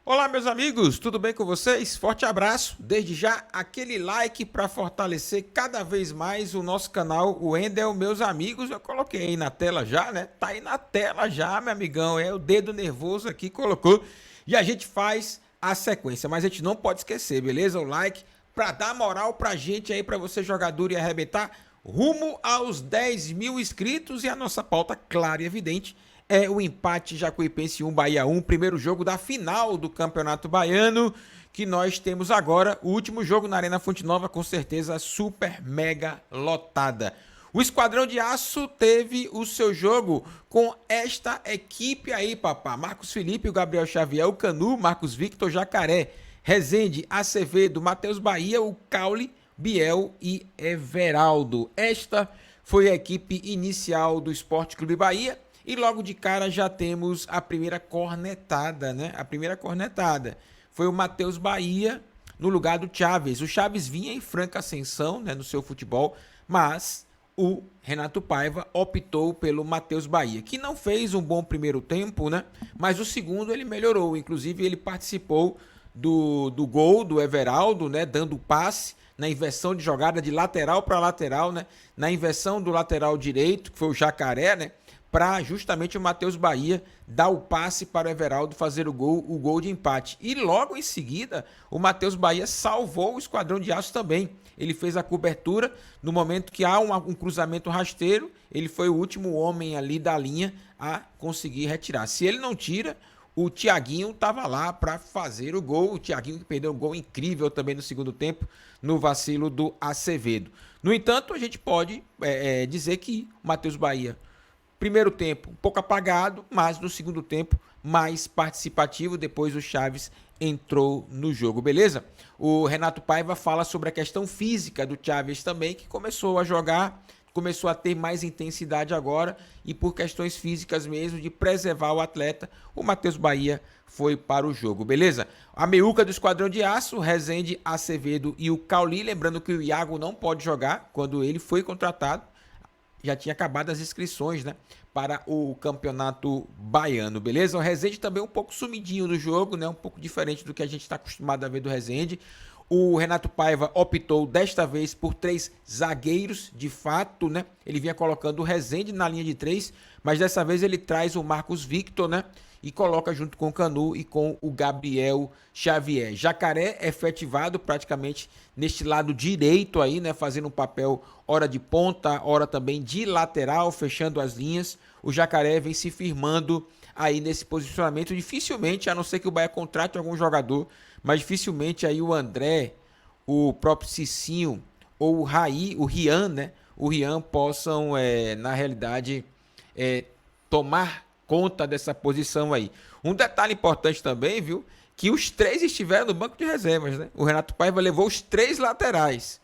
Olá, meus amigos, tudo bem com vocês? Forte abraço. Desde já, aquele like para fortalecer cada vez mais o nosso canal, o Endel, meus amigos. Eu coloquei aí na tela já, né? Tá aí na tela já, meu amigão. É o dedo nervoso aqui, colocou. E a gente faz a sequência, mas a gente não pode esquecer, beleza? O like para dar moral pra gente aí, para você jogar duro e arrebentar rumo aos 10 mil inscritos. E a nossa pauta, clara e evidente, é o empate Jacuipense 1, Bahia 1, primeiro jogo da final do Campeonato Baiano, que nós temos agora, o último jogo na Arena Fonte Nova, com certeza super mega lotada. O Esquadrão de Aço teve o seu jogo com esta equipe aí, papá. Marcos Felipe, o Gabriel Xavier, o Canu, Marcos Victor, Jacaré, Rezende, Acevedo, Matheus Bahia, o Caule, Biel e Everaldo. Esta foi a equipe inicial do Esporte Clube Bahia. E logo de cara já temos a primeira cornetada, né? A primeira cornetada foi o Matheus Bahia no lugar do Chaves. O Chaves vinha em franca ascensão, né, no seu futebol, mas o Renato Paiva optou pelo Matheus Bahia, que não fez um bom primeiro tempo, né? Mas o segundo ele melhorou. Inclusive ele participou do gol do Everaldo, né? Dando passe na inversão de jogada de lateral para lateral, né? Na inversão do lateral direito, que foi o Jacaré, né? Para justamente o Matheus Bahia dar o passe para o Everaldo fazer o gol de empate. E logo em seguida, o Matheus Bahia salvou o Esquadrão de Aço também. Ele fez a cobertura no momento que há um cruzamento rasteiro, ele foi o último homem ali da linha a conseguir retirar. Se ele não tira, o Thiaguinho estava lá para fazer o gol. O Thiaguinho que perdeu um gol incrível também no segundo tempo, no vacilo do Acevedo. No entanto, a gente pode dizer que o Matheus Bahia, primeiro tempo um pouco apagado, mas no segundo tempo mais participativo. Depois o Chaves entrou no jogo, beleza? O Renato Paiva fala sobre a questão física do Chaves também, que começou a jogar, começou a ter mais intensidade agora, e por questões físicas mesmo, de preservar o atleta, o Matheus Bahia foi para o jogo, beleza? A meiuca do Esquadrão de Aço, Rezende, Acevedo e o Cauli, lembrando que o Iago não pode jogar quando ele foi contratado, já tinha acabado as inscrições, né, para o Campeonato Baiano, beleza? O Rezende também um pouco sumidinho no jogo, né, um pouco diferente do que a gente está acostumado a ver do Rezende. O Renato Paiva optou desta vez por 3 zagueiros, de fato, né? Ele vinha colocando o Rezende na linha de 3, mas dessa vez ele traz o Marcos Victor, né? E coloca junto com o Canu e com o Gabriel Xavier. Jacaré efetivado praticamente neste lado direito aí, né? Fazendo um papel hora de ponta, hora também de lateral, fechando as linhas. O Jacaré vem se firmando aí nesse posicionamento. Dificilmente, a não ser que o Bahia contrate algum jogador, mas dificilmente aí o André, o próprio Cicinho ou o Rian, né? O Rian possam, na realidade, tomar conta dessa posição aí. Um detalhe importante também, viu? Que os 3 estiveram no banco de reservas, né? O Renato Paiva levou os 3 laterais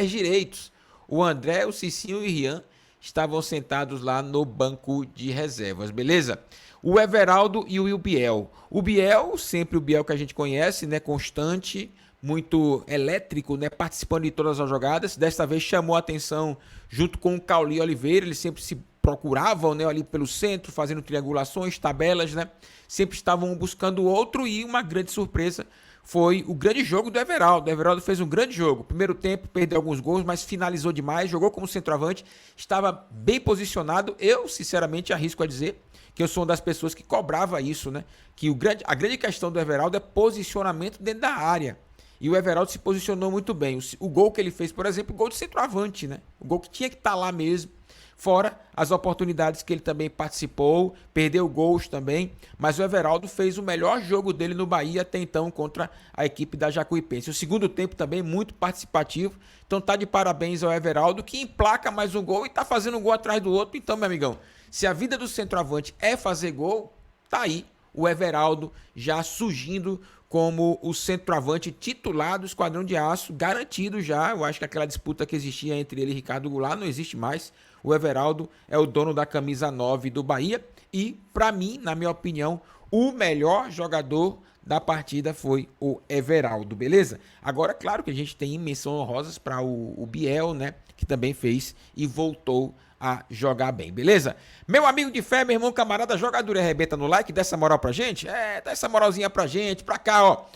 direitos. O André, o Cicinho e o Rian estavam sentados lá no banco de reservas, beleza? O Everaldo e o Biel. O Biel, sempre o Biel que a gente conhece, né? Constante, muito elétrico, né? Participando de todas as jogadas. Desta vez chamou a atenção junto com o Cauli Oliveira. Eles sempre se procuravam, né, ali pelo centro, fazendo triangulações, tabelas, né? Sempre estavam buscando o outro, e uma grande surpresa foi o grande jogo do Everaldo. O Everaldo fez um grande jogo. Primeiro tempo, perdeu alguns gols, mas finalizou demais, jogou como centroavante, estava bem posicionado. Eu, sinceramente, arrisco a dizer que eu sou uma das pessoas que cobrava isso, né? Que a grande questão do Everaldo é posicionamento dentro da área. E o Everaldo se posicionou muito bem. O gol que ele fez, por exemplo, o gol de centroavante, né? O gol que tinha que estar lá mesmo. Fora as oportunidades que ele também participou, perdeu gols também, mas o Everaldo fez o melhor jogo dele no Bahia até então contra a equipe da Jacuipense. O segundo tempo também muito participativo, então tá de parabéns ao Everaldo, que emplaca mais um gol e tá fazendo um gol atrás do outro. Então, meu amigão, se a vida do centroavante é fazer gol, tá aí o Everaldo já surgindo como o centroavante titular do Esquadrão de Aço, garantido já. Eu acho que aquela disputa que existia entre ele e Ricardo Goulart não existe mais. O Everaldo é o dono da camisa 9 do Bahia e, para mim, na minha opinião, o melhor jogador da partida foi o Everaldo, beleza? Agora, claro que a gente tem menção honrosas para o Biel, né, que também fez e voltou a jogar bem, beleza? Meu amigo de fé, meu irmão, camarada, jogador, arrebenta no like, dá essa moral pra gente? Dá essa moralzinha pra gente, pra cá, ó.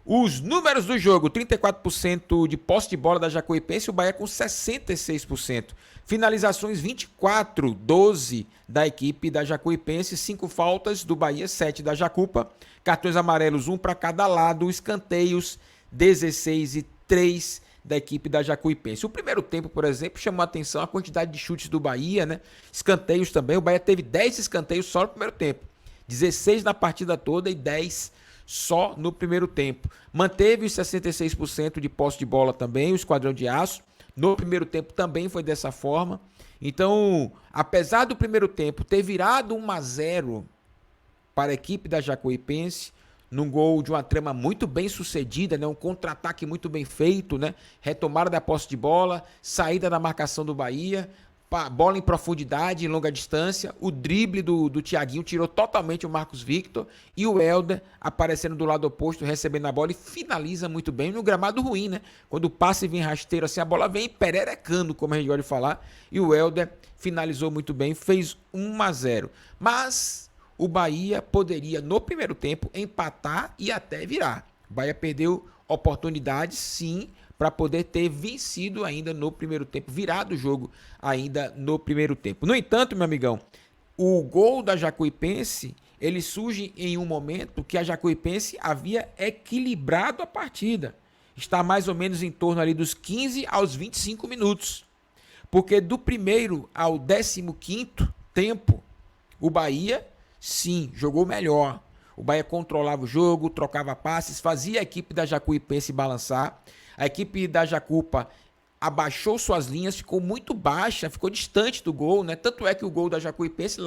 Os números do jogo, 34% de posse de bola da Jacuipense, o Bahia com 66%. Finalizações, 24-12 da equipe da Jacuipense, 5 faltas do Bahia, 7 da Jacupa. Cartões amarelos, 1 para cada lado, escanteios, 16-3 da equipe da Jacuipense. O primeiro tempo, por exemplo, chamou a atenção a quantidade de chutes do Bahia, né? Escanteios também, o Bahia teve 10 escanteios só no primeiro tempo. 16 na partida toda e 10 só no primeiro tempo. Manteve os 66% de posse de bola também, o Esquadrão de Aço. No primeiro tempo também foi dessa forma. Então, apesar do primeiro tempo ter virado 1-0 para a equipe da Jacuipense, num gol de uma trama muito bem sucedida, né? Um contra-ataque muito bem feito, né? Retomada da posse de bola, saída da marcação do Bahia, bola em profundidade, em longa distância, o drible do Thiaguinho tirou totalmente o Marcos Victor e o Helder aparecendo do lado oposto, recebendo a bola e finaliza muito bem no gramado ruim, né? Quando o passe vem rasteiro assim, a bola vem pererecando, como a gente gosta de falar, e o Helder finalizou muito bem, fez 1-0. Mas o Bahia poderia, no primeiro tempo, empatar e até virar. O Bahia perdeu oportunidades, sim, para poder ter vencido ainda no primeiro tempo, virado o jogo ainda no primeiro tempo. No entanto, meu amigão, o gol da Jacuipense, ele surge em um momento que a Jacuipense havia equilibrado a partida. Está mais ou menos em torno ali dos 15 aos 25 minutos. Porque do primeiro ao 15º tempo, o Bahia, sim, jogou melhor. O Bahia controlava o jogo, trocava passes, fazia a equipe da Jacuipense balançar. A equipe da Jacupa abaixou suas linhas, ficou muito baixa, ficou distante do gol, né? Tanto é que o gol da Jacuipense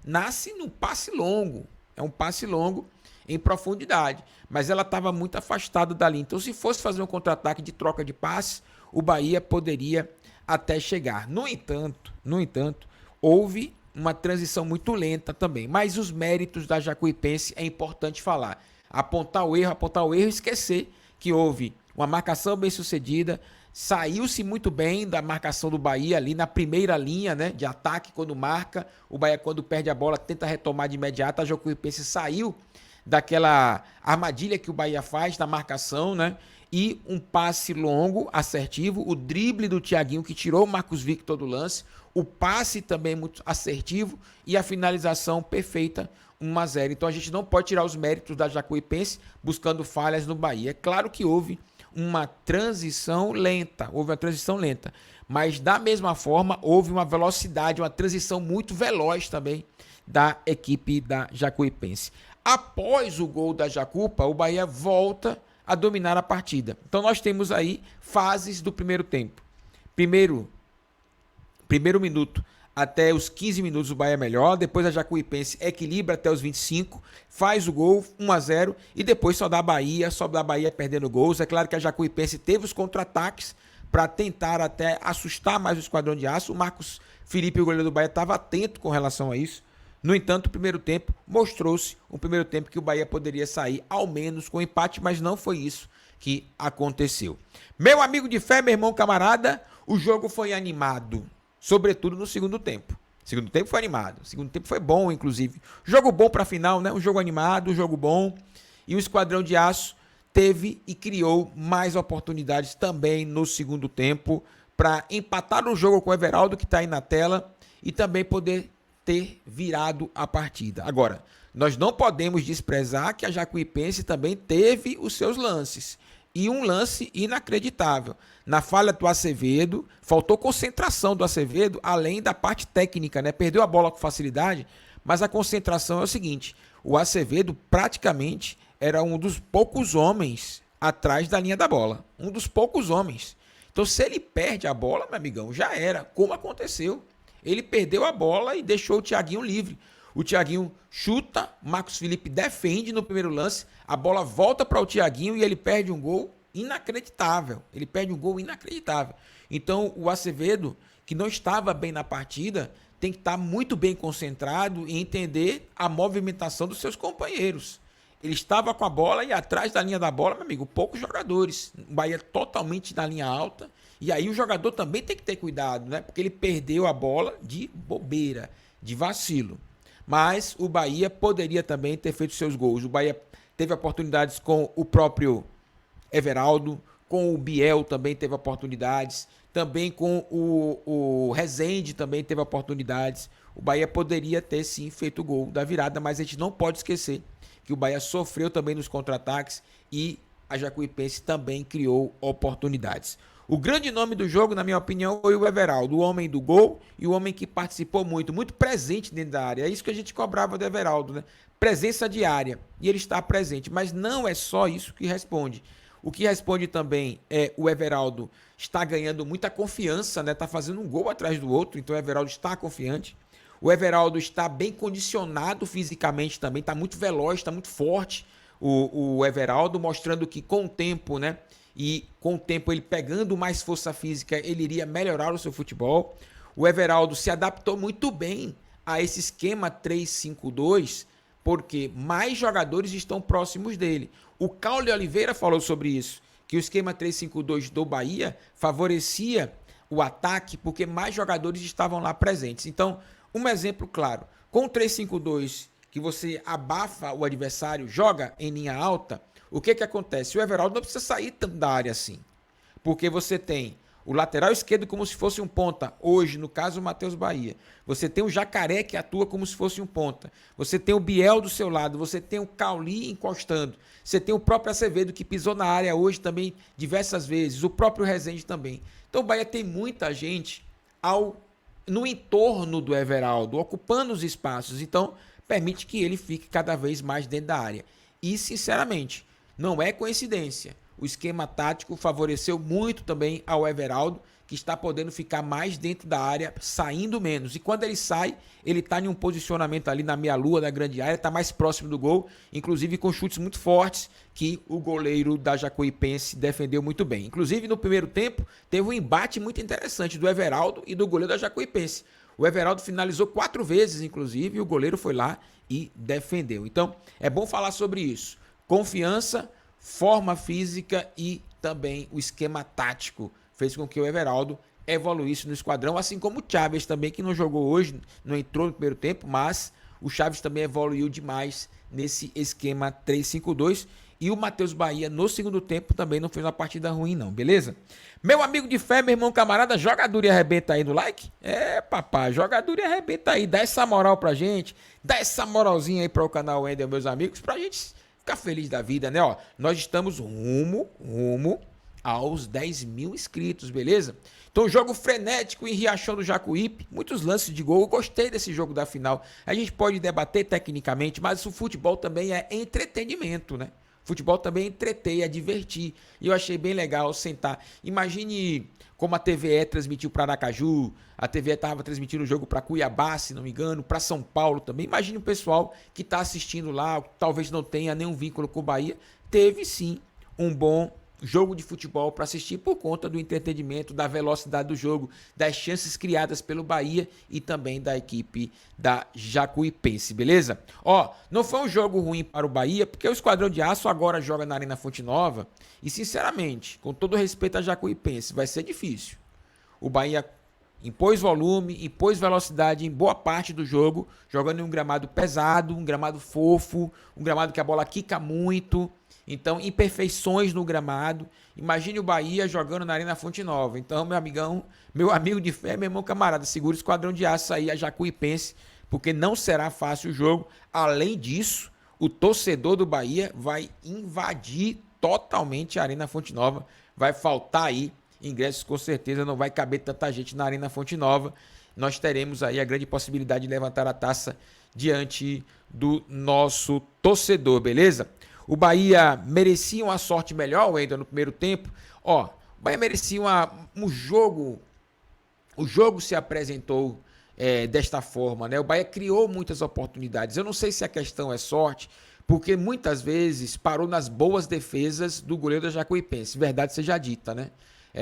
nasce num passe longo. É um passe longo em profundidade, mas ela estava muito afastada dali. Então, se fosse fazer um contra-ataque de troca de passes, o Bahia poderia até chegar. No entanto, houve uma transição muito lenta também. Mas os méritos da Jacuipense é importante falar. Apontar o erro e esquecer que houve uma marcação bem sucedida, saiu-se muito bem da marcação do Bahia ali na primeira linha, né, de ataque quando marca. O Bahia, quando perde a bola, tenta retomar de imediato. A Jacuipense saiu daquela armadilha que o Bahia faz na marcação, né? E um passe longo, assertivo, o drible do Thiaguinho que tirou o Marcos Victor do lance, o passe também muito assertivo e a finalização perfeita, 1-0. Então a gente não pode tirar os méritos da Jacuipense buscando falhas no Bahia. É claro que houve uma transição lenta, mas da mesma forma houve uma velocidade, uma transição muito veloz também da equipe da Jacuipense. Após o gol da Jacupa, o Bahia volta a dominar a partida. Então nós temos aí fases do primeiro tempo. Primeiro minuto até os 15 minutos o Bahia é melhor, depois a Jacuipense equilibra até os 25, faz o gol, 1-0, e depois só dá a Bahia perdendo gols. É claro que a Jacuipense teve os contra-ataques para tentar até assustar mais o Esquadrão de Aço. O Marcos Felipe, o goleiro do Bahia, estava atento com relação a isso. No entanto, o primeiro tempo mostrou-se um primeiro tempo que o Bahia poderia sair ao menos com empate, mas não foi isso que aconteceu. Meu amigo de fé, meu irmão camarada, o jogo foi animado, sobretudo no segundo tempo. O segundo tempo foi animado, o segundo tempo foi bom, inclusive. Jogo bom para a final, né? Um jogo animado, um jogo bom. E o Esquadrão de Aço teve e criou mais oportunidades também no segundo tempo para empatar o jogo com o Everaldo, que está aí na tela, e também poder ter virado a partida. Agora, nós não podemos desprezar que a Jacuipense também teve os seus lances. E um lance inacreditável. Na falha do Acevedo, faltou concentração do Acevedo, além da parte técnica, né? Perdeu a bola com facilidade, mas a concentração é o seguinte: o Acevedo praticamente era um dos poucos homens atrás da linha da bola. Um dos poucos homens. Então, se ele perde a bola, meu amigão, já era, como aconteceu. Ele perdeu a bola e deixou o Thiaguinho livre. O Thiaguinho chuta, Marcos Felipe defende no primeiro lance, a bola volta para o Thiaguinho e ele perde um gol inacreditável. Então, o Acevedo, que não estava bem na partida, tem que estar muito bem concentrado e entender a movimentação dos seus companheiros. Ele estava com a bola e atrás da linha da bola, meu amigo, poucos jogadores. O Bahia totalmente na linha alta E aí o jogador também tem que ter cuidado, né? Porque ele perdeu a bola de bobeira, de vacilo. Mas o Bahia poderia também ter feito seus gols. O Bahia teve oportunidades com o próprio Everaldo, com o Biel também teve oportunidades, também com o Rezende também teve oportunidades. O Bahia poderia ter sim feito o gol da virada, mas a gente não pode esquecer que o Bahia sofreu também nos contra-ataques e a Jacuipense também criou oportunidades. O grande nome do jogo, na minha opinião, foi o Everaldo, o homem do gol e o homem que participou muito, muito presente dentro da área. É isso que a gente cobrava do Everaldo, né? Presença diária. E ele está presente, mas não é só isso que responde. O que responde também é o Everaldo está ganhando muita confiança, né? Está fazendo um gol atrás do outro, então o Everaldo está confiante. O Everaldo está bem condicionado fisicamente também, está muito veloz, está muito forte. O Everaldo, mostrando que com o tempo, né? E com o tempo ele pegando mais força física, ele iria melhorar o seu futebol. O Everaldo se adaptou muito bem a esse esquema 3-5-2, porque mais jogadores estão próximos dele. O Caule Oliveira falou sobre isso, que o esquema 3-5-2 do Bahia favorecia o ataque porque mais jogadores estavam lá presentes. Então, um exemplo claro, com o 3-5-2, que você abafa o adversário, joga em linha alta, o que acontece? O Everaldo não precisa sair da área assim, porque você tem o lateral esquerdo como se fosse um ponta, hoje, no caso, o Matheus Bahia. Você tem o Jacaré que atua como se fosse um ponta. Você tem o Biel do seu lado, você tem o Cauli encostando. Você tem o próprio Acevedo que pisou na área hoje também diversas vezes, o próprio Rezende também. Então o Bahia tem muita gente no entorno do Everaldo, ocupando os espaços. Então permite que ele fique cada vez mais dentro da área. E, sinceramente, não é coincidência. O esquema tático favoreceu muito também ao Everaldo, que está podendo ficar mais dentro da área, saindo menos. E quando ele sai, ele está em um posicionamento ali na meia-lua da grande área, está mais próximo do gol, inclusive com chutes muito fortes, que o goleiro da Jacuipense defendeu muito bem. Inclusive, no primeiro tempo, teve um embate muito interessante do Everaldo e do goleiro da Jacuipense. O Everaldo finalizou 4 vezes, inclusive, e o goleiro foi lá e defendeu. Então, é bom falar sobre isso. Confiança, forma física e também o esquema tático fez com que o Everaldo evoluísse no esquadrão, assim como o Chaves também, que não jogou hoje, não entrou no primeiro tempo, mas o Chaves também evoluiu demais nesse esquema 3-5-2. E o Matheus Bahia, no segundo tempo, também não fez uma partida ruim, não, beleza? Meu amigo de fé, meu irmão camarada, joga duro e arrebenta aí no like? É, papai, joga duro e arrebenta aí, dá essa moral pra gente, dá essa moralzinha aí para o canal Wendel, meus amigos, pra gente ficar feliz da vida, né? Ó, nós estamos rumo aos 10 mil inscritos, beleza? Então, jogo frenético em Riachão do Jacuípe, muitos lances de gol. Eu gostei desse jogo da final. A gente pode debater tecnicamente, mas o futebol também é entretenimento, né? Futebol também entreter, é divertir. E eu achei bem legal sentar. Imagine como a TVE transmitiu para Aracaju, a TVE estava transmitindo o jogo para Cuiabá, se não me engano, para São Paulo também. Imagine o pessoal que está assistindo lá, talvez não tenha nenhum vínculo com o Bahia. Teve sim um bom jogo de futebol para assistir por conta do entretenimento, da velocidade do jogo, das chances criadas pelo Bahia e também da equipe da Jacuipense, beleza? Ó, não foi um jogo ruim para o Bahia, porque o Esquadrão de Aço agora joga na Arena Fonte Nova e, sinceramente, com todo respeito à Jacuipense, vai ser difícil. O Bahia impôs volume, impôs velocidade em boa parte do jogo, jogando em um gramado pesado, um gramado fofo, um gramado que a bola quica muito. Então, imperfeições no gramado. Imagine o Bahia jogando na Arena Fonte Nova. Então, meu amigão, meu amigo de fé, meu irmão camarada, segura o Esquadrão de Aço aí, a Jacuipense, porque não será fácil o jogo. Além disso, o torcedor do Bahia vai invadir totalmente a Arena Fonte Nova. Vai faltar aí ingressos, com certeza, não vai caber tanta gente na Arena Fonte Nova. Nós teremos aí a grande possibilidade de levantar a taça diante do nosso torcedor, beleza? O Bahia merecia uma sorte melhor ainda no primeiro tempo. Ó, o Bahia merecia um jogo. O jogo se apresentou desta forma, né? O Bahia criou muitas oportunidades. Eu não sei se a questão é sorte, porque muitas vezes parou nas boas defesas do goleiro da Jacuipense. Verdade seja dita, né?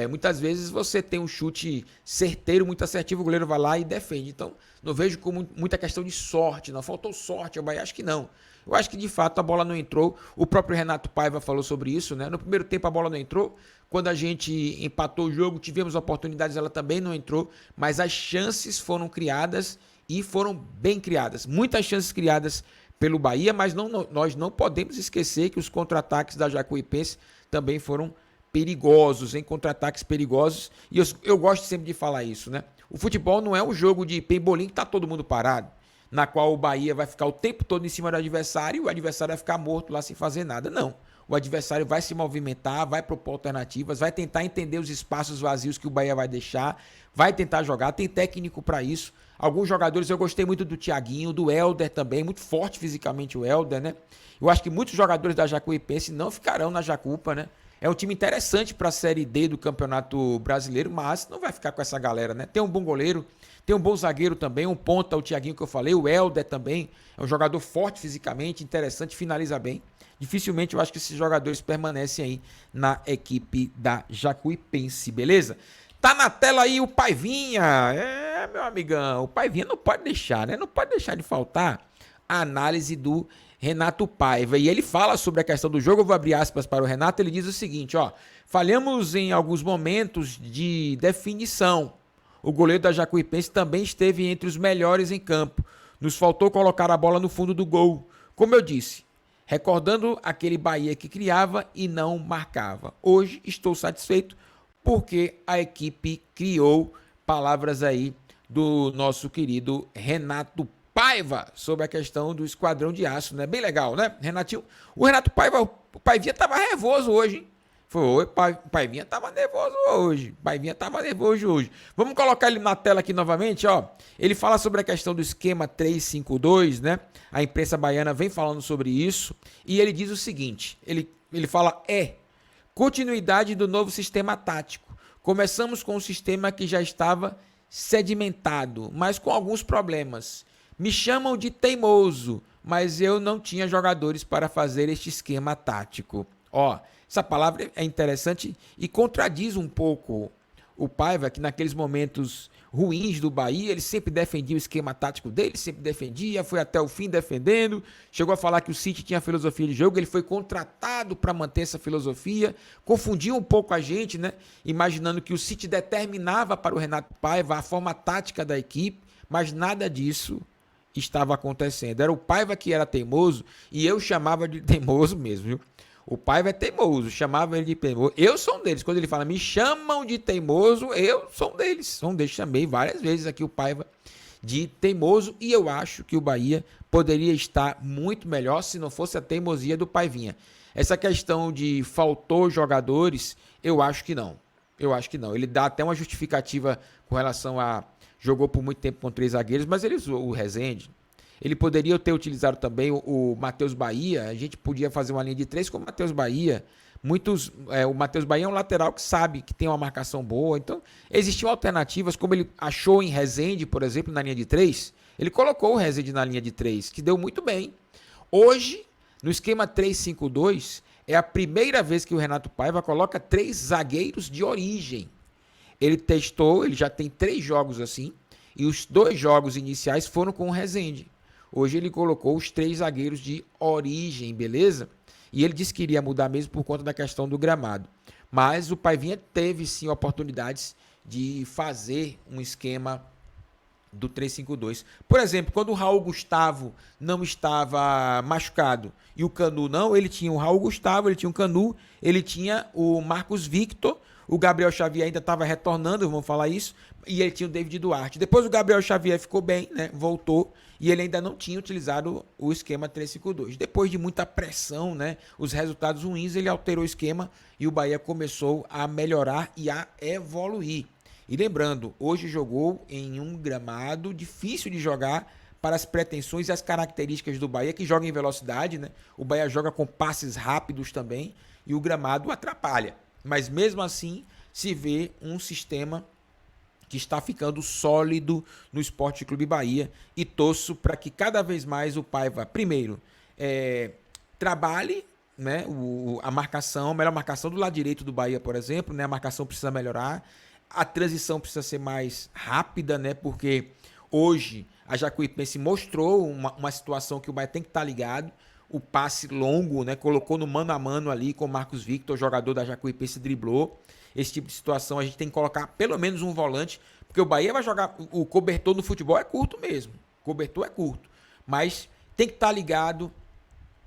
Muitas vezes você tem um chute certeiro, muito assertivo, o goleiro vai lá e defende. Então, não vejo como muita questão de sorte, não. Faltou sorte ao Bahia, acho que não. Eu acho que de fato a bola não entrou. O próprio Renato Paiva falou sobre isso, né? No primeiro tempo a bola não entrou. Quando a gente empatou o jogo, tivemos oportunidades, ela também não entrou. Mas as chances foram criadas e foram bem criadas. Muitas chances criadas pelo Bahia, mas nós não podemos esquecer que os contra-ataques da Jacuipense também foram perigosos, em contra-ataques perigosos. E eu gosto sempre de falar isso, né? O futebol não é um jogo de pembolim que tá todo mundo parado, na qual o Bahia vai ficar o tempo todo em cima do adversário e o adversário vai ficar morto lá sem fazer nada. Não. O adversário vai se movimentar, vai propor alternativas, vai tentar entender os espaços vazios que o Bahia vai deixar, vai tentar jogar, tem técnico para isso. Alguns jogadores, eu gostei muito do Thiaguinho, do Helder também, muito forte fisicamente o Helder, né? Eu acho que muitos jogadores da Jacuipense não ficarão na Jacupa, né? É um time interessante para a Série D do Campeonato Brasileiro, mas não vai ficar com essa galera, né? Tem um bom goleiro, tem um bom zagueiro também, um ponta, o Thiaguinho que eu falei, o Helder também, é um jogador forte fisicamente, interessante, finaliza bem. Dificilmente eu acho que esses jogadores permanecem aí na equipe da Jacuipense, beleza? Tá na tela aí o Paivinha, meu amigão, o Paivinha não pode deixar, né? Não pode deixar de faltar a análise do Renato Paiva, e ele fala sobre a questão do jogo. Eu vou abrir aspas para o Renato, ele diz o seguinte, ó: falhamos em alguns momentos de definição. O goleiro da Jacuipense também esteve entre os melhores em campo. Nos faltou colocar a bola no fundo do gol. Como eu disse, recordando aquele Bahia que criava e não marcava. Hoje estou satisfeito porque a equipe criou, palavras aí do nosso querido Renato Paiva sobre a questão do Esquadrão de Aço, né? Bem legal, né, Renatinho? O Renato Paiva, o Paivinha tava nervoso hoje, hein? Foi, o Paivinha tava nervoso hoje. O Paivinha tava nervoso hoje. Vamos colocar ele na tela aqui novamente, ó. Ele fala sobre a questão do esquema 3-5-2, né? A imprensa baiana vem falando sobre isso. E ele diz o seguinte, ele fala, continuidade do novo sistema tático. Começamos com um sistema que já estava sedimentado, mas com alguns problemas. Me chamam de teimoso, mas eu não tinha jogadores para fazer este esquema tático. Ó, essa palavra é interessante e contradiz um pouco o Paiva, que naqueles momentos ruins do Bahia, ele sempre defendia o esquema tático dele, sempre defendia, foi até o fim defendendo, chegou a falar que o City tinha filosofia de jogo, ele foi contratado para manter essa filosofia, confundiu um pouco a gente, né? Imaginando que o City determinava para o Renato Paiva a forma tática da equipe, mas nada disso estava acontecendo. Era o Paiva que era teimoso e eu chamava de teimoso mesmo, viu? O Paiva é teimoso, chamava ele de teimoso. Eu sou um deles. Quando ele fala, me chamam de teimoso, eu sou um deles. Sou um deles. Chamei várias vezes aqui o Paiva de teimoso e eu acho que o Bahia poderia estar muito melhor se não fosse a teimosia do Paivinha. Essa questão de faltou jogadores, eu acho que não. Eu acho que não. Ele dá até uma justificativa com relação a jogou por muito tempo com 3 zagueiros, mas ele usou o Rezende. Ele poderia ter utilizado também o Matheus Bahia. A gente podia fazer uma linha de 3 com o Matheus Bahia. O Matheus Bahia é um lateral que sabe que tem uma marcação boa. Então, existiam alternativas, como ele achou em Rezende, por exemplo, na linha de 3. Ele colocou o Rezende na linha de 3, que deu muito bem. Hoje, no esquema 3-5-2, é a primeira vez que o Renato Paiva coloca 3 zagueiros de origem. Ele testou, ele já tem 3 jogos assim, e os 2 jogos iniciais foram com o Rezende. Hoje ele colocou os 3 zagueiros de origem, beleza? E ele disse que iria mudar mesmo por conta da questão do gramado. Mas o Paivinha teve sim oportunidades de fazer um esquema do 3-5-2. Por exemplo, quando o Raul Gustavo não estava machucado e o Canu não, ele tinha o Raul Gustavo, ele tinha o Canu, ele tinha o Marcos Victor, o Gabriel Xavier ainda estava retornando, vamos falar isso, e ele tinha o David Duarte. Depois o Gabriel Xavier ficou bem, né? Voltou, e ele ainda não tinha utilizado o esquema 3-5-2. Depois de muita pressão, né? Os resultados ruins, ele alterou o esquema e o Bahia começou a melhorar e a evoluir. E lembrando, hoje jogou em um gramado difícil de jogar para as pretensões e as características do Bahia, que joga em velocidade, né? O Bahia joga com passes rápidos também e o gramado atrapalha. Mas mesmo assim, se vê um sistema que está ficando sólido no Sport Clube Bahia e torço para que cada vez mais o Paiva, primeiro, trabalhe né, a marcação, a melhor marcação do lado direito do Bahia, por exemplo, né, a marcação precisa melhorar, a transição precisa ser mais rápida, né, porque hoje a Jacuipense mostrou uma situação que o Bahia tem que estar ligado, o passe longo, né, colocou no mano a mano ali com o Marcos Victor, jogador da Jacuipense, driblou. Esse tipo de situação a gente tem que colocar pelo menos um volante, porque o Bahia vai jogar, o cobertor no futebol é curto mesmo, o cobertor é curto, mas tem que estar ligado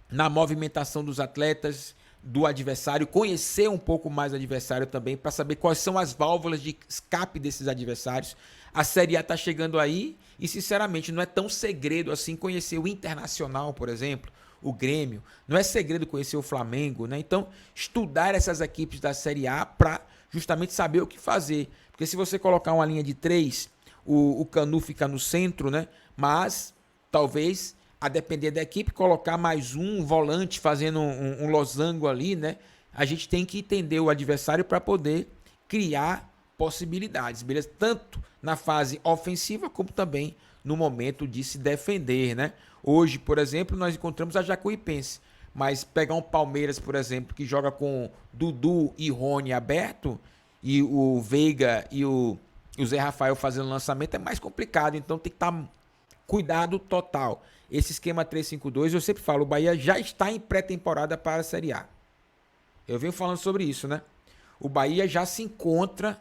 na movimentação dos atletas, do adversário, conhecer um pouco mais o adversário também, para saber quais são as válvulas de escape desses adversários. A Série A está chegando aí e, sinceramente, não é tão segredo assim conhecer o Internacional, por exemplo, o Grêmio. Não é segredo conhecer o Flamengo, né? Então, estudar essas equipes da Série A para justamente saber o que fazer. Porque se você colocar uma linha de 3, o Canu fica no centro, né? Mas, talvez, a depender da equipe, colocar mais um volante fazendo um losango ali, né? A gente tem que entender o adversário para poder criar possibilidades, beleza? Tanto na fase ofensiva como também no momento de se defender, né? Hoje, por exemplo, nós encontramos a Jacuipense, mas pegar um Palmeiras, por exemplo, que joga com Dudu e Rony aberto e o Veiga e o Zé Rafael fazendo lançamento é mais complicado, então tem que estar cuidado total. Esse esquema 3-5-2, eu sempre falo, o Bahia já está em pré-temporada para a Série A. Eu venho falando sobre isso, né? O Bahia já se encontra,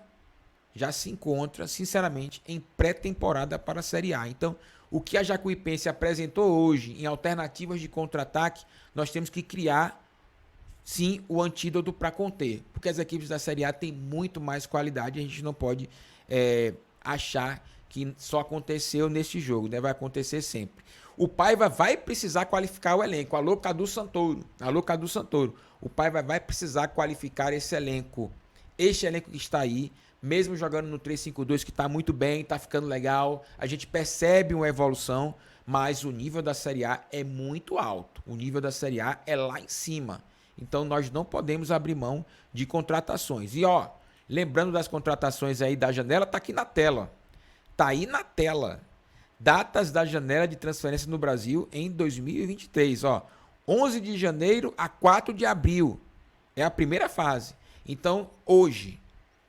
sinceramente, em pré-temporada para a Série A. Então, o que a Jacuipense apresentou hoje em alternativas de contra-ataque, nós temos que criar, sim, o antídoto para conter. Porque as equipes da Série A têm muito mais qualidade, a gente não pode achar que só aconteceu neste jogo, né? Vai acontecer sempre. O Paiva vai precisar qualificar o elenco. Alô, Cadu Santoro. Alô, Cadu Santoro. O Paiva vai precisar qualificar esse elenco. Este elenco que está aí, mesmo jogando no 3-5-2, que está muito bem, está ficando legal. A gente percebe uma evolução, mas o nível da Série A é muito alto. O nível da Série A é lá em cima. Então, nós não podemos abrir mão de contratações. E, ó, lembrando das contratações aí da janela, tá aqui na tela. Tá aí na tela. Datas da janela de transferência no Brasil em 2023, ó. 11 de janeiro a 4 de abril. É a primeira fase. Então, hoje,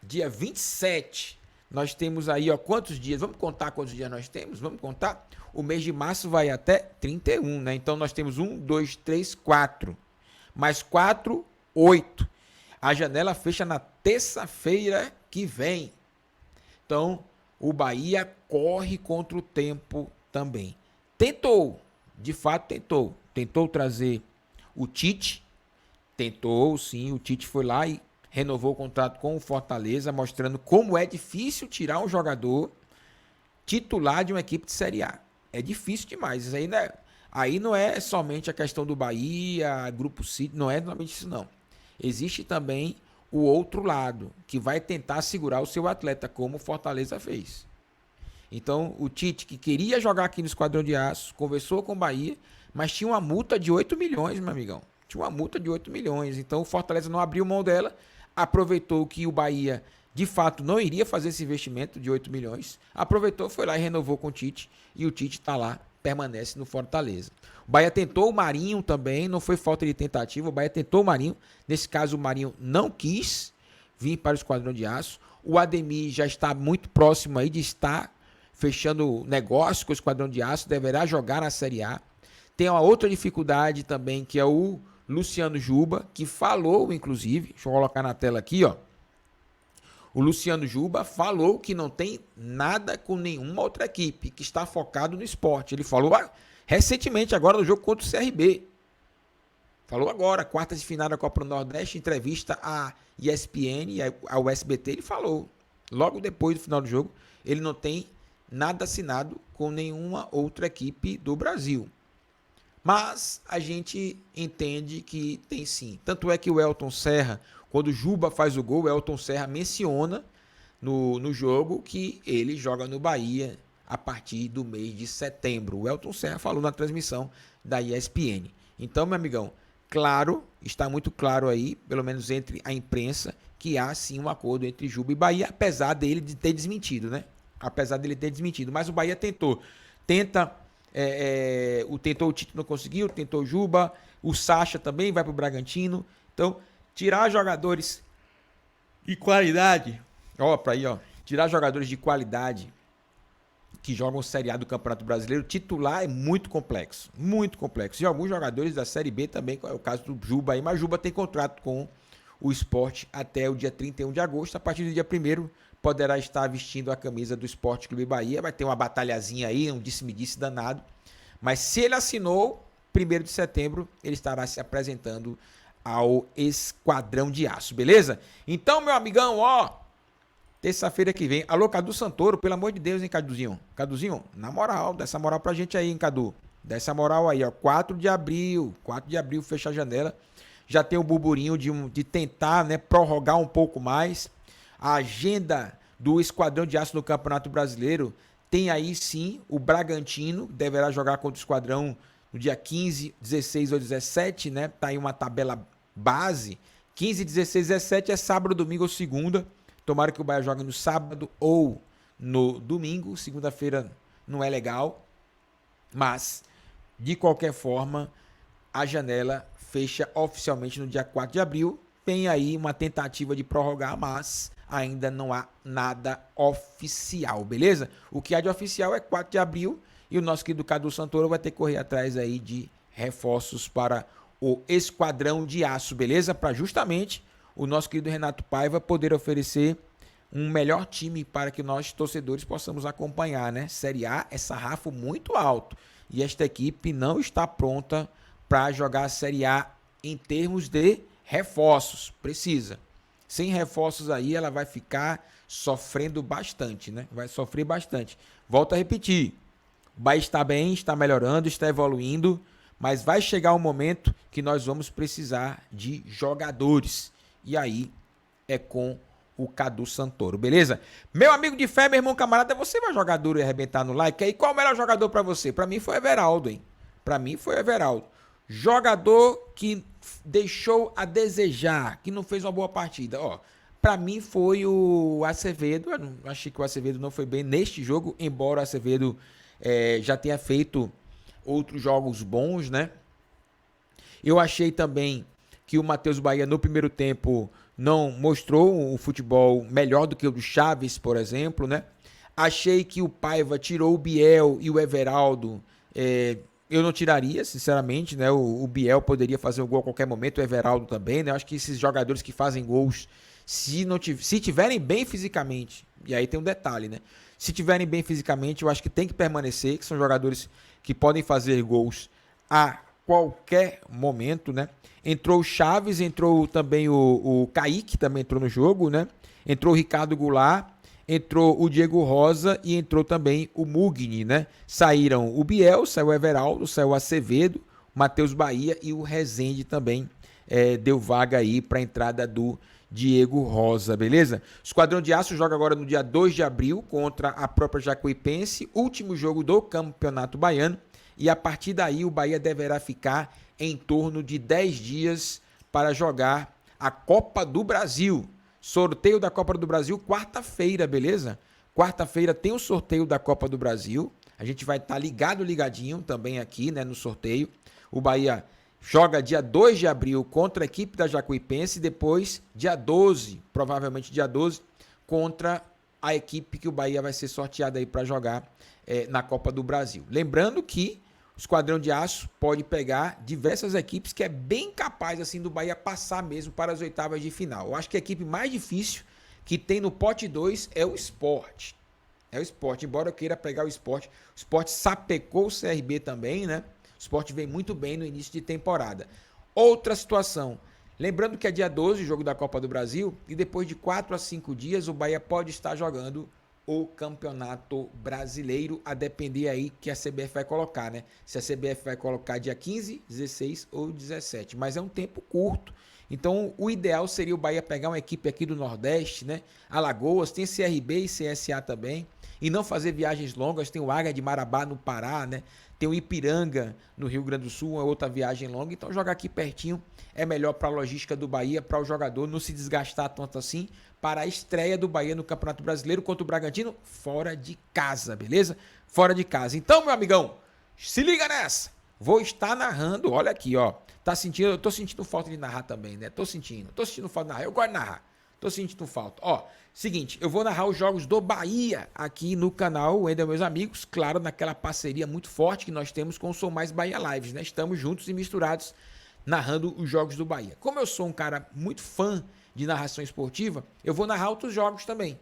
dia 27, nós temos aí, ó, quantos dias? Vamos contar quantos dias nós temos? Vamos contar? O mês de março vai até 31, né? Então, nós temos 1, 2, 3, 4. Mais 4, 8. A janela fecha na terça-feira que vem. Então, o Bahia corre contra o tempo também. Tentou, de fato tentou. Tentou trazer o Tite. Tentou, sim. O Tite foi lá e renovou o contrato com o Fortaleza, mostrando como é difícil tirar um jogador titular de uma equipe de Série A. É difícil demais. Isso aí não é somente a questão do Bahia, Grupo City, não é somente isso não. Existe também o outro lado, que vai tentar segurar o seu atleta, como o Fortaleza fez. Então, o Tite, que queria jogar aqui no Esquadrão de Aço, conversou com o Bahia, mas tinha uma multa de 8 milhões, meu amigão. Tinha uma multa de 8 milhões. Então, o Fortaleza não abriu mão dela, aproveitou que o Bahia, de fato, não iria fazer esse investimento de 8 milhões, aproveitou, foi lá e renovou com o Tite, e o Tite está lá, permanece no Fortaleza. O Bahia tentou o Marinho também, não foi falta de tentativa, o Bahia tentou o Marinho, nesse caso o Marinho não quis vir para o Esquadrão de Aço, o Ademir já está muito próximo aí de estar fechando negócio com o Esquadrão de Aço, deverá jogar na Série A. Tem uma outra dificuldade também, que é o Luciano Juba, que falou, inclusive, deixa eu colocar na tela aqui, ó. O Luciano Juba falou que não tem nada com nenhuma outra equipe, que está focado no esporte. Ele falou recentemente, agora no jogo contra o CRB. Falou agora, quartas de final da Copa do Nordeste, entrevista à ESPN e ao SBT, ele falou. Logo depois do final do jogo, ele não tem nada assinado com nenhuma outra equipe do Brasil. Mas a gente entende que tem sim. Tanto é que o Elton Serra, quando o Juba faz o gol, o Elton Serra menciona no jogo que ele joga no Bahia a partir do mês de setembro. O Elton Serra falou na transmissão da ESPN. Então, meu amigão, claro, está muito claro aí, pelo menos entre a imprensa, que há sim um acordo entre Juba e Bahia, apesar dele ter desmentido, né? Apesar dele ter desmentido. Mas o Bahia tenta tentou o Tito, não conseguiu, tentou o Juba, o Sacha também vai pro Bragantino. Então, tirar jogadores de qualidade. Ó, pra aí, ó. Tirar jogadores de qualidade que jogam Série A do Campeonato Brasileiro, titular é muito complexo. Muito complexo. E alguns jogadores da Série B também, é o caso do Juba aí, mas o Juba tem contrato com o Sport até o dia 31 de agosto. A partir do dia 1º poderá estar vestindo a camisa do Sport Clube Bahia. Vai ter uma batalhazinha aí, um disse-me-disse danado. Mas se ele assinou, 1º de setembro, ele estará se apresentando ao Esquadrão de Aço, beleza? Então, meu amigão, ó, terça-feira que vem. Alô, Cadu Santoro, pelo amor de Deus, hein, Caduzinho? Caduzinho, na moral, dá essa moral pra gente aí, hein, Cadu? Dá essa moral aí, ó. 4 de abril, fecha a janela. Já tem o burburinho de tentar, né, prorrogar um pouco mais. A agenda do Esquadrão de Aço no Campeonato Brasileiro tem aí sim o Bragantino, deverá jogar contra o Esquadrão no dia 15, 16 ou 17, né? Tá aí uma tabela base. 15, 16, 17 é sábado, domingo ou segunda. Tomara que o Bahia jogue no sábado ou no domingo. Segunda-feira não é legal. Mas, de qualquer forma, a janela fecha oficialmente no dia 4 de abril. Tem aí uma tentativa de prorrogar, mas ainda não há nada oficial, beleza? O que há de oficial é 4 de abril e o nosso querido Cadu Santoro vai ter que correr atrás aí de reforços para o Esquadrão de Aço, beleza? Para justamente o nosso querido Renato Paiva poder oferecer um melhor time para que nós, torcedores, possamos acompanhar, né? Série A é sarrafo muito alto e esta equipe não está pronta para jogar a Série A em termos de reforços. Precisa. Sem reforços aí, ela vai ficar sofrendo bastante, né? Vai sofrer bastante. Volto a repetir. O Bahia está bem, está melhorando, está evoluindo, mas vai chegar um momento que nós vamos precisar de jogadores. E aí é com o Cadu Santoro, beleza? Meu amigo de fé, meu irmão camarada, você vai jogar duro e arrebentar no like? Aí qual o melhor jogador pra você? Pra mim foi o Everaldo, hein? Pra mim foi o Everaldo. Jogador que deixou a desejar, que não fez uma boa partida. Ó, pra mim foi o Acevedo. Eu não, achei que o Acevedo não foi bem neste jogo, embora o Acevedo já tenha feito outros jogos bons, né? Eu achei também que o Matheus Bahia no primeiro tempo não mostrou um futebol melhor do que o do Chaves, por exemplo, né? Achei que o Paiva tirou o Biel e o Everaldo. Eu não tiraria, sinceramente, né? O Biel poderia fazer um gol a qualquer momento, o Everaldo também, né? Eu acho que esses jogadores que fazem gols, se tiverem bem fisicamente, e aí tem um detalhe, né? Se tiverem bem fisicamente, eu acho que tem que permanecer, que são jogadores que podem fazer gols a qualquer momento, né? Entrou o Chaves, entrou também o Kaique, também entrou no jogo, né? Entrou o Ricardo Goulart, entrou o Diego Rosa e entrou também o Mugni, né? Saíram o Biel, saiu o Everaldo, saiu o Acevedo, o Matheus Bahia e o Rezende também deu vaga aí para a entrada do Diego Rosa, beleza? O Esquadrão de Aço joga agora no dia 2 de abril contra a própria Jacuipense, último jogo do Campeonato Baiano, e a partir daí o Bahia deverá ficar em torno de 10 dias para jogar a Copa do Brasil. Sorteio da Copa do Brasil quarta-feira, beleza? Quarta-feira tem o sorteio da Copa do Brasil. A gente vai estar ligadinho também aqui, né, no sorteio. O Bahia joga dia 2 de abril contra a equipe da Jacuipense e depois dia 12, provavelmente dia 12, contra a equipe que o Bahia vai ser sorteado aí para jogar na Copa do Brasil. Lembrando que o Esquadrão de Aço pode pegar diversas equipes que é bem capaz assim do Bahia passar mesmo para as oitavas de final. Eu acho que a equipe mais difícil que tem no pote 2 é o Sport. É o Sport, embora eu queira pegar o Sport. O Sport sapecou o CRB também, né? O Sport vem muito bem no início de temporada. Outra situação. Lembrando que é dia 12 o jogo da Copa do Brasil e depois de 4 a 5 dias o Bahia pode estar jogando o Campeonato Brasileiro, a depender aí que a CBF vai colocar, né? Se a CBF vai colocar dia 15, 16 ou 17, mas é um tempo curto. Então, o ideal seria o Bahia pegar uma equipe aqui do Nordeste, né? Alagoas, tem CRB e CSA também, e não fazer viagens longas. Tem o Águia de Marabá no Pará, né? Tem o Ipiranga no Rio Grande do Sul, uma outra viagem longa. Então, jogar aqui pertinho é melhor para a logística do Bahia, para o jogador não se desgastar tanto assim, para a estreia do Bahia no Campeonato Brasileiro contra o Bragantino, fora de casa, beleza? Fora de casa. Então, meu amigão, Se liga nessa. Vou estar narrando, olha aqui, ó. Tá sentindo? Eu tô sentindo falta de narrar também, né? Tô sentindo falta de narrar. Eu gosto de narrar. Tô sentindo falta. Ó, seguinte, eu vou narrar os jogos do Bahia aqui no canal Wendel Meus Amigos, claro, naquela parceria muito forte que nós temos com o Sou Mais Bahia Lives, né? Estamos juntos e misturados narrando os jogos do Bahia. Como eu sou um cara muito fã de narração esportiva, eu vou narrar outros jogos também.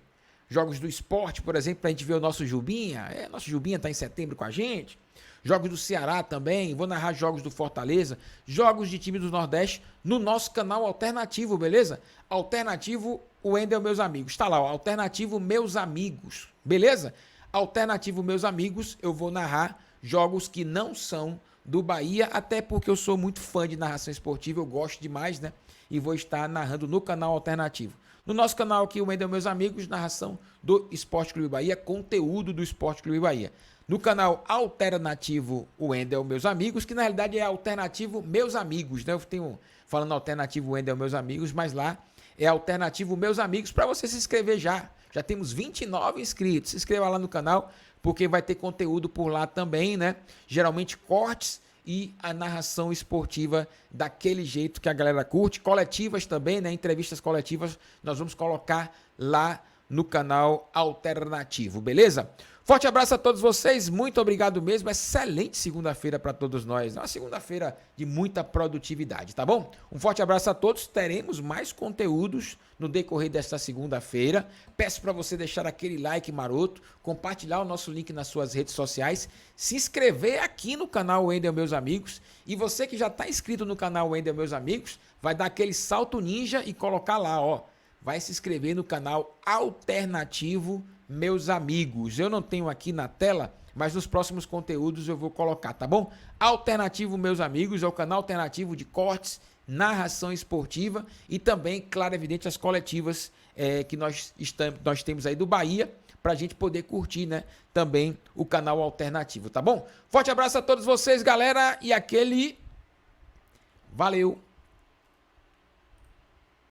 Jogos do esporte, por exemplo, pra gente ver o nosso Jubinha. Nosso Jubinha tá em setembro com a gente. Jogos do Ceará também, vou narrar jogos do Fortaleza, jogos de time do Nordeste no nosso canal alternativo, beleza? Alternativo Wendel Meus Amigos. Tá lá, ó, Alternativo Meus Amigos, beleza? Alternativo Meus Amigos, eu vou narrar jogos que não são do Bahia, até porque eu sou muito fã de narração esportiva, eu gosto demais, né? E vou estar narrando no canal alternativo. No nosso canal aqui, o Wendel Meus Amigos, narração do Esporte Clube Bahia, conteúdo do Esporte Clube Bahia. No canal alternativo, o Wendel Meus Amigos, que na realidade é alternativo Meus Amigos, né? Eu tenho falando alternativo Wendel Meus Amigos, mas lá é alternativo Meus Amigos, para você se inscrever já. Já temos 29 inscritos. Se inscreva lá no canal, porque vai ter conteúdo por lá também, né? Geralmente cortes e a narração esportiva daquele jeito que a galera curte. Coletivas também, né? Entrevistas coletivas nós vamos colocar lá no canal alternativo, beleza? Forte abraço a todos vocês, muito obrigado mesmo, excelente segunda-feira para todos nós, uma segunda-feira de muita produtividade, tá bom? Um forte abraço a todos, teremos mais conteúdos no decorrer desta segunda-feira, peço para você deixar aquele like maroto, compartilhar o nosso link nas suas redes sociais, se inscrever aqui no canal Wendel Meus Amigos, e você que já está inscrito no canal Wendel Meus Amigos, vai dar aquele salto ninja e colocar lá, ó, vai se inscrever no canal alternativo Meus Amigos. Eu não tenho aqui na tela, mas nos próximos conteúdos eu vou colocar, tá bom? Alternativo Meus Amigos é o canal alternativo de cortes, narração esportiva e também, claro, evidente, as coletivas que nós temos aí do Bahia, pra gente poder curtir, né, também o canal alternativo, tá bom? Forte abraço a todos vocês, galera, e aquele... Valeu!